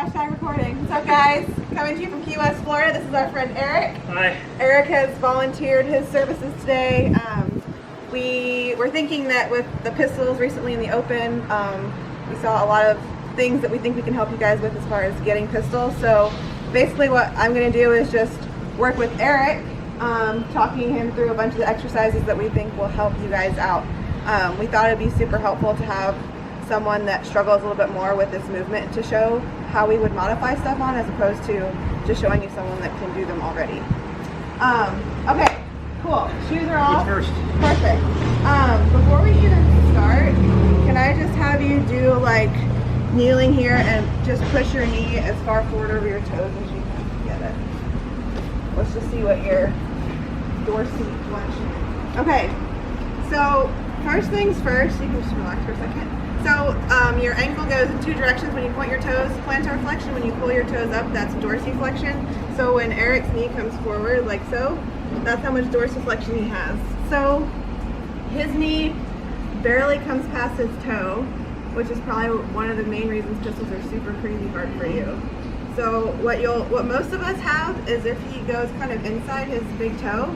Hashtag recording. What's up, guys? Coming to you from Key West, Florida. This is our friend Eric. Hi. Eric has volunteered his services today. We were thinking that with the pistols recently in the open, we saw a lot of things that we think we can help you guys with as far as getting pistols. So basically what I'm going to do is just work with Eric, talking him through a bunch of the exercises that we think will help you guys out. We thought it'd be super helpful to have someone that struggles a little bit more with this movement to show how we would modify stuff on, as opposed to just showing you someone that can do them already. Okay, cool. Shoes are off. First. Perfect. Before we even start, can I just have you do like kneeling here and just push your knee as far forward over your toes as you can get it. Let's just see what your dorsal flexion. Okay, so first things first, you can just relax for a second. So your ankle goes in two directions when you point your toes. Plantar flexion, when you pull your toes up, that's dorsiflexion. So when Eric's knee comes forward like so, that's how much dorsiflexion he has. So his knee barely comes past his toe, which is probably one of the main reasons pistols are super crazy hard for you. So what most of us have is if he goes kind of inside his big toe,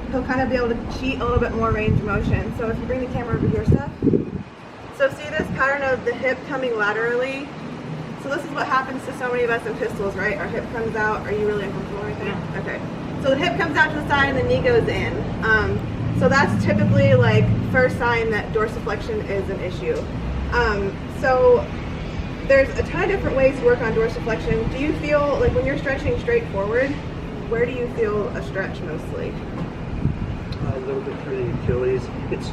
he'll kind of be able to cheat a little bit more range of motion. So if you bring the camera over here, Steph. So see this pattern of the hip coming laterally? So this is what happens to so many of us in pistols, right? Our hip comes out. Are you really uncomfortable right there? Yeah. Okay. So the hip comes out to the side and the knee goes in. So that's typically like first sign that dorsiflexion is an issue. So there's a ton of different ways to work on dorsiflexion. Do you feel like when you're stretching straight forward, where do you feel a stretch mostly? A little bit through the Achilles. It's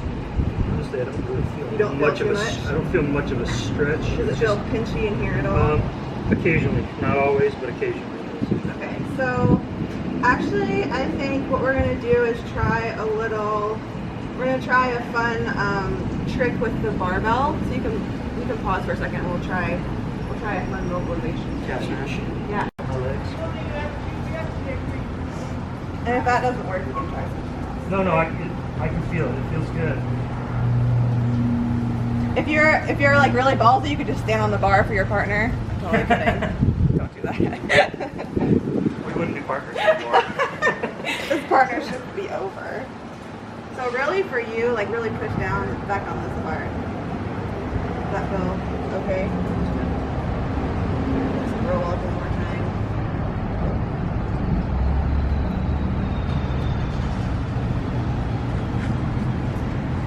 honestly, I don't really feel You don't much feel of too a. much? I don't feel much of a stretch. Does it feel pinchy in here at all? Occasionally, not always, but occasionally. Okay, so actually I think what we're going to do is we're going to try a fun trick with the barbell. So you can pause for a second and we'll try a fun mobilization. Calf smash. Yeah. My legs. And if that doesn't work, we can try something else. No, I can feel it. It feels good. If you're like really ballsy, you could just stand on the bar for your partner. I'm totally kidding. Don't do that. We wouldn't be partners anymore. This partnership would be over. So really for you, like really push down back on this part. Does that feel okay? Just roll up one more time.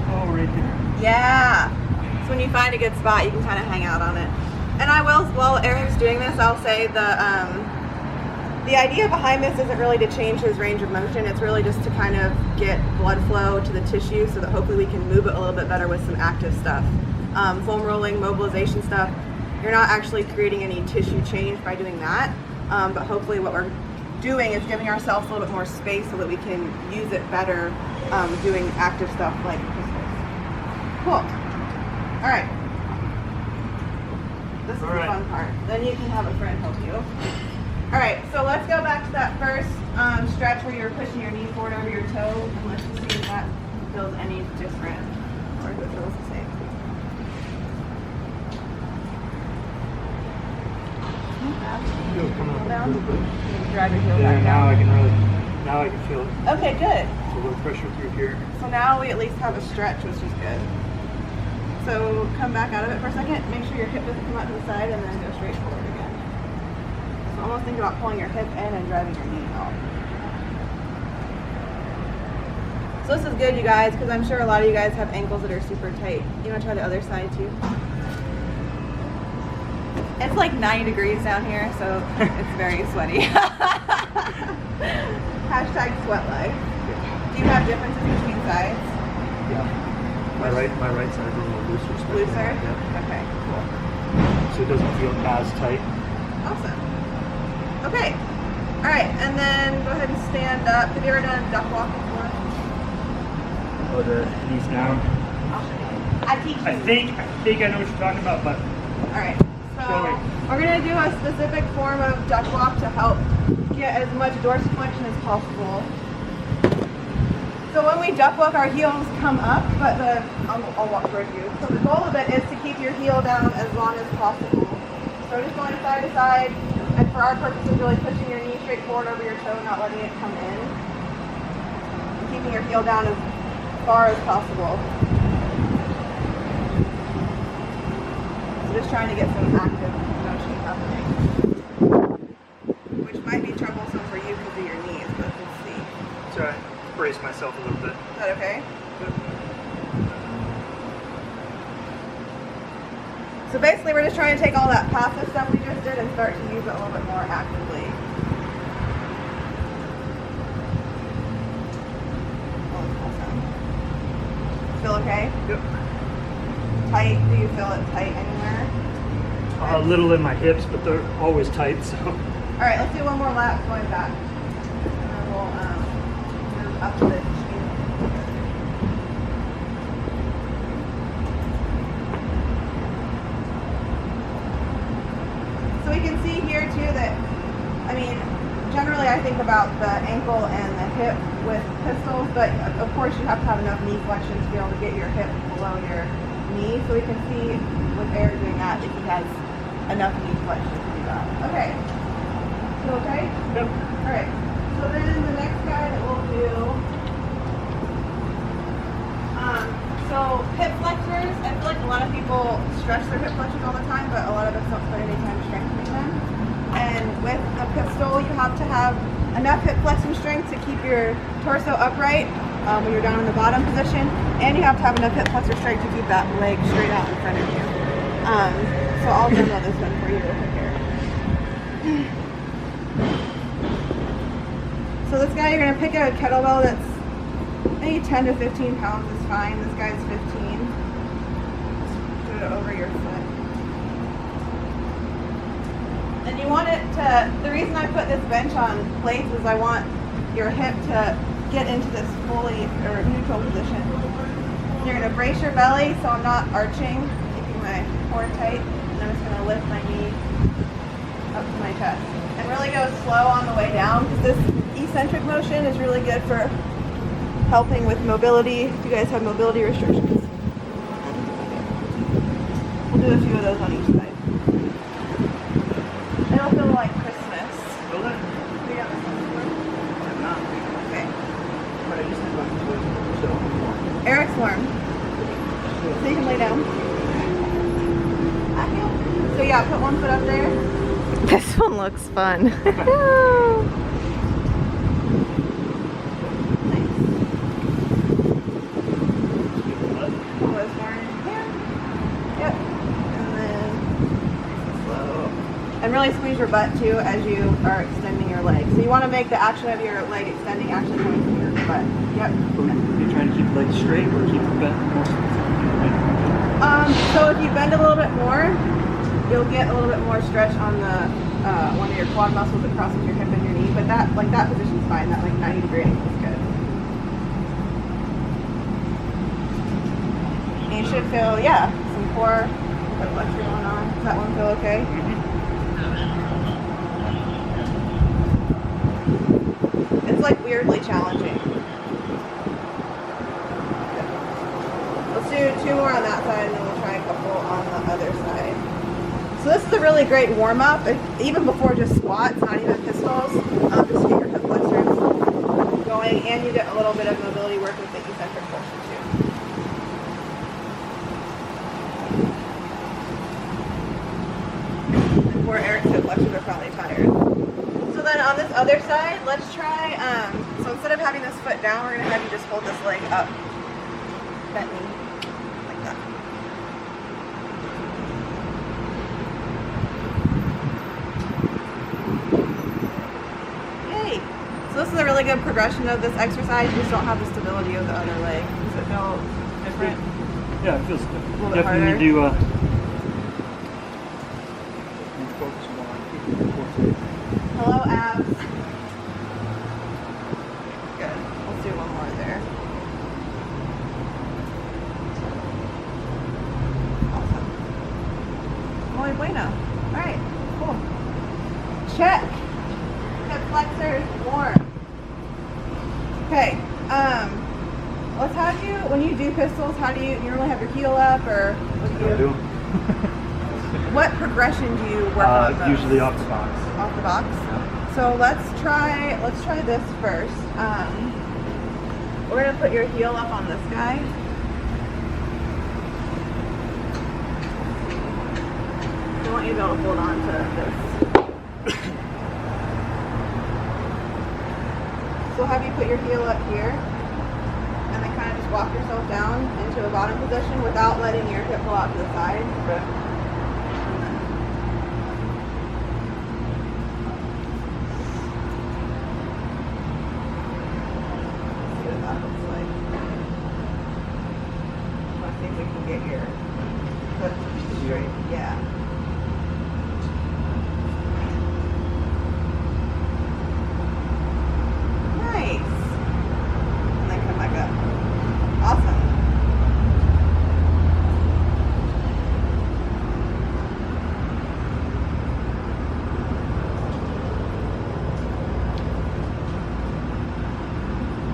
Oh, right there. Yeah. So when you find a good spot, you can kind of hang out on it. And I will, while Eric's doing this, I'll say the idea behind this isn't really to change his range of motion. It's really just to kind of get blood flow to the tissue so that hopefully we can move it a little bit better with some active stuff. Foam rolling, mobilization stuff, you're not actually creating any tissue change by doing that. But hopefully what we're doing is giving ourselves a little bit more space so that we can use it better doing active stuff like pistols. Cool. All right. This is the fun part. Then you can have a friend help you. All right, so let's go back to that first stretch where you're pushing your knee forward over your toe, and let's just see if that feels any different or if it feels the same. Come on. Down. You can drive your heel Yeah, back now down. I can feel it. Okay, good. A little pressure through here. So now we at least have a stretch, which is good. So come back out of it for a second. Make sure your hip doesn't come out to the side, and then go straight forward again. So almost think about pulling your hip in and driving your knee out. So this is good, you guys, because I'm sure a lot of you guys have ankles that are super tight. You want to try the other side too? It's like 90 degrees down here, so it's very sweaty. Hashtag sweat life. Do you have differences between sides? Yeah. My right side is a little looser. especially. Looser? Yeah. Okay, cool. So it doesn't feel as tight. Awesome. Okay. All right, and then go ahead and stand up. Have you ever done duck walk before? Oh, the knees down. I'll show you. I teach you. I think I know what you're talking about, but All right. Show So me. we're gonna do a specific form of duck walk to help get as much dorsiflexion as possible. So when we duck walk, our heels come up, but I'll walk towards you. So the goal of it is to keep your heel down as long as possible. So just going side to side, and for our purposes, really pushing your knee straight forward over your toe, not letting it come in. And keeping your heel down as far as possible. So just trying to get some active motion happening. Which might be troublesome for you because of your knees, but let's see. So I brace myself a little bit. Is that okay? So basically we're just trying to take all that passive stuff we just did and start to use it a little bit more actively. Feel okay? Yep. Tight? Do you feel it tight anywhere? A little in my hips, but they're always tight, so. Alright, let's do one more lap going back. And then we'll move up to the machine. So we can see here too that, I mean, generally I think about the ankle and the hip with pistols, but of course you have to have enough knee flexion to be able to get your hip below your knee. So we can see with Eric doing that he has enough knee flexion to do that. Okay. You okay? Yep. Alright. So then the next guy that we'll do, so hip flexors, I feel like a lot of people stretch their hip flexors all the time, but a lot of us don't spend any time strengthening them. And with a pistol, you have to have enough hip flexion strength to keep your torso upright when you're down in the bottom position, and you have to have enough hip flexor strength to keep that leg straight out in front of you. So I'll demo this one for you real quick here. So this guy, you're going to pick out a kettlebell that's maybe 10 to 15 pounds is fine. This guy's 15. Just put it over your foot. And you want it to, the reason I put this bench on plates is I want your hip to get into this fully or neutral position. You're going to brace your belly so I'm not arching, keeping my core tight. And I'm just going to lift my knee up to my chest. And really go slow on the way down because this eccentric motion is really good for helping with mobility. If you guys have mobility restrictions. We'll do a few of those on each side. It'll feel like Christmas. Will it? Yeah. I'm not. Okay. But I just have my foot, so. Eric's warm. So you can lay down. So yeah, put one foot up there. This one looks fun. And really squeeze your butt too as you are extending your leg. So you want to make the action of your leg extending actually coming from your butt. Yep. You're trying to keep the legs straight or keep it bent more? So if you bend a little bit more, you'll get a little bit more stretch on the one of your quad muscles that crosses your hip and your knee. But that position's fine. That like 90-degree angle is good. And you should feel, yeah, some core flexor going on. Does that one feel okay? It's like weirdly challenging. Let's do 2 more on that side and then we'll try a couple on the other side. So this is a really great warm-up, even before just squats, not even pistols, just to get your hip flexors going, and you get a little bit of mobility work with the eccentric portion too. Poor Eric's hip flexors are probably tired. So then on this other side, let's try, so instead of having this foot down, we're going to have you just hold this leg up, bent knee, like that. Yay! So this is a really good progression of this exercise. You just don't have the stability of the other leg. Does it feel different? Yeah, it feels good. little bit Definitely harder. need to focus more on keeping the core tight. Hello, abs. Good. Let's do one more there. Awesome. Muy bueno. All right. Cool. Check. Hip flexors warm. Okay. Let's have you, when you do pistols, how do you normally have your heel up or what do you do? What progression do you work on most? Usually off the box. Off the box. So let's try this first. We're gonna put your heel up on this guy. I want you to be able to hold on to this. So have you put your heel up here, and then kind of just walk yourself down into a bottom position without letting your hip pull out to the side. Okay. See what that looks like. Let's see if we can get your foot straight. Yeah. Nice. And then come back up. Awesome.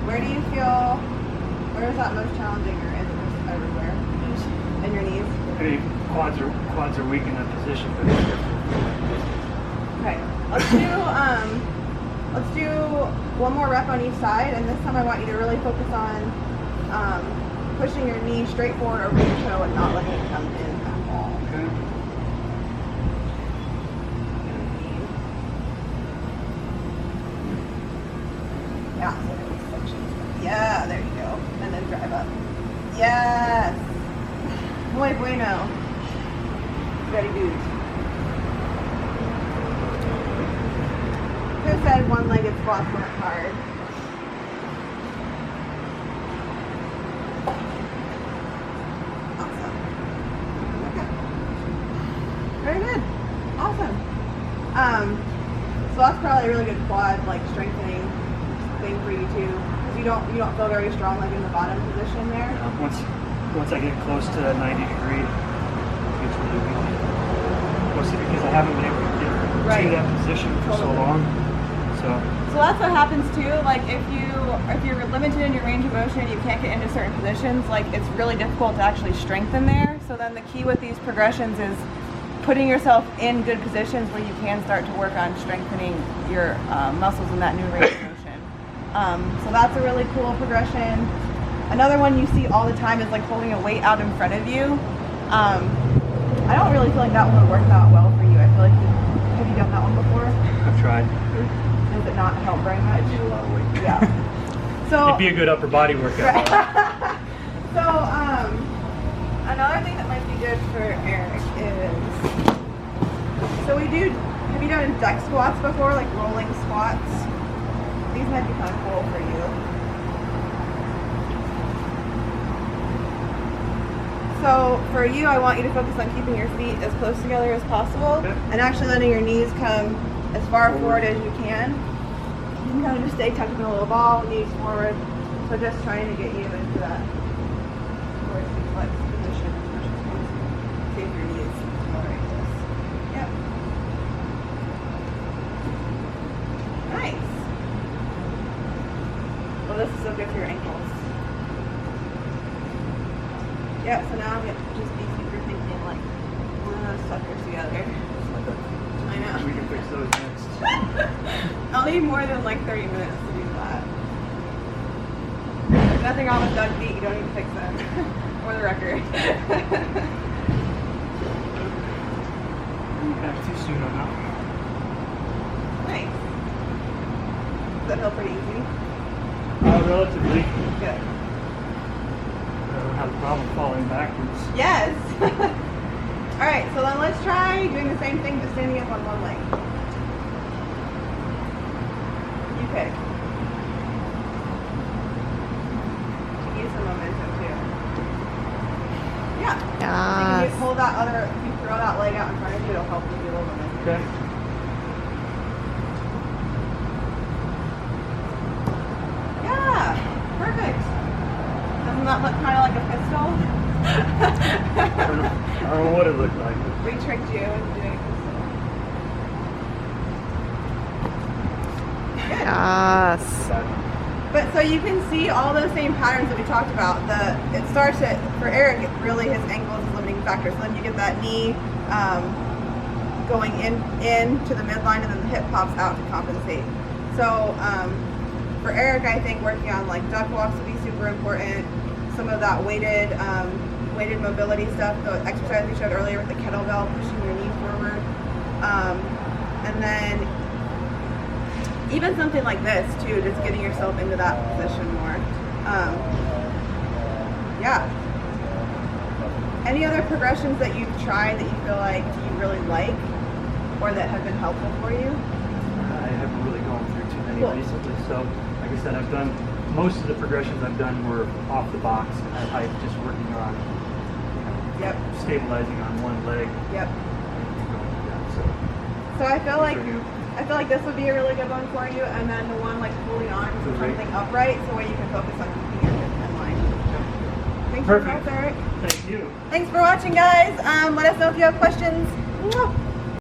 Where do you feel, where is that most challenging, or is it just everywhere? In your knees? Hey, quads are weak in that position, but Okay. Let's do one more rep on each side, and this time I want you to really focus on pushing your knee straight forward over your toe and not letting it come in at all. okay. Yeah, so those sections. Yeah, there you go. And then drive up. Yes. Muy bueno. Very good. Who said one-legged squats weren't hard? Awesome. Okay. Very good. Awesome. So that's probably a really good quad, like strengthening thing for you too, because you don't feel very strong like in the bottom position there. Once I get close to that 90 degree, it's really weak. Mostly because I haven't been able to get Right. to that position for so Totally. long. So that's what happens too. Like if you're limited in your range of motion, you can't get into certain positions. Like it's really difficult to actually strengthen there. So then the key with these progressions is putting yourself in good positions where you can start to work on strengthening your muscles in that new range of motion. So that's a really cool progression. Another one you see all the time is like holding a weight out in front of you. I don't really feel like that one would work out well for you. I feel like have you done that one before? I've tried. Does it not help very much? I need a lot of weight. Yeah. So It'd be a good upper body workout. so another thing that might be good for Eric is, so have you done deck squats before, like rolling squats? These might be kind of cool for you. So for you, I want you to focus on keeping your feet as close together as possible, Okay. and actually letting your knees come as far forward as you can. You can kind of just stay tucked in a little ball, knees forward. So just trying to get you into that forward flex position as much as possible. See if your knees tolerate this. Yep. Nice. Well, this is so good for your ankles. Yeah, so now I'm going to just be super thinking like glue those suckers together. I know. We can fix those next. I'll need more than like 30 minutes to do that. There's nothing wrong with dug feet, you don't need to fix them. For the record. Back too soon on that one. Nice. Does that feel pretty easy? Relatively. Good. I don't have a problem falling backwards. Yes! Alright, so then let's try doing the same thing but standing up on one leg. You pick. Use some momentum too. Yeah. So you can pull that other, if you throw that leg out in front of you, it'll help with your momentum. Okay. Yeah, perfect. Doesn't that look kind of like a pistol? I don't know what it looked like. We tricked you into doing a pistol. Good. Yes. But so you can see all those same patterns that we talked about. It starts at, for Eric, really his ankle is the limiting factor. So then you get that knee going in to the midline, and then the hip pops out to compensate. So for Eric, I think working on like duck walks would be super important. Some of that weighted mobility stuff, the exercise we showed earlier with the kettlebell, pushing your knee forward, and then even something like this too, just getting yourself into that position more. Yeah. Any other progressions that you've tried that you feel like you really like or that have been helpful for you? I haven't really gone through too many Cool. recently, so like I said, I've done most of the progressions I've done were off the box, and I just working on Yep. stabilizing on one leg. Yep. So So I feel like these are new. this would be a really good one for you, and then the one like holding on to The something rig. upright, so where you can focus on keeping your hip in line. Thanks for Perfect. Eric. Thank you. Thanks for watching, guys. Let us know if you have questions. Mwah.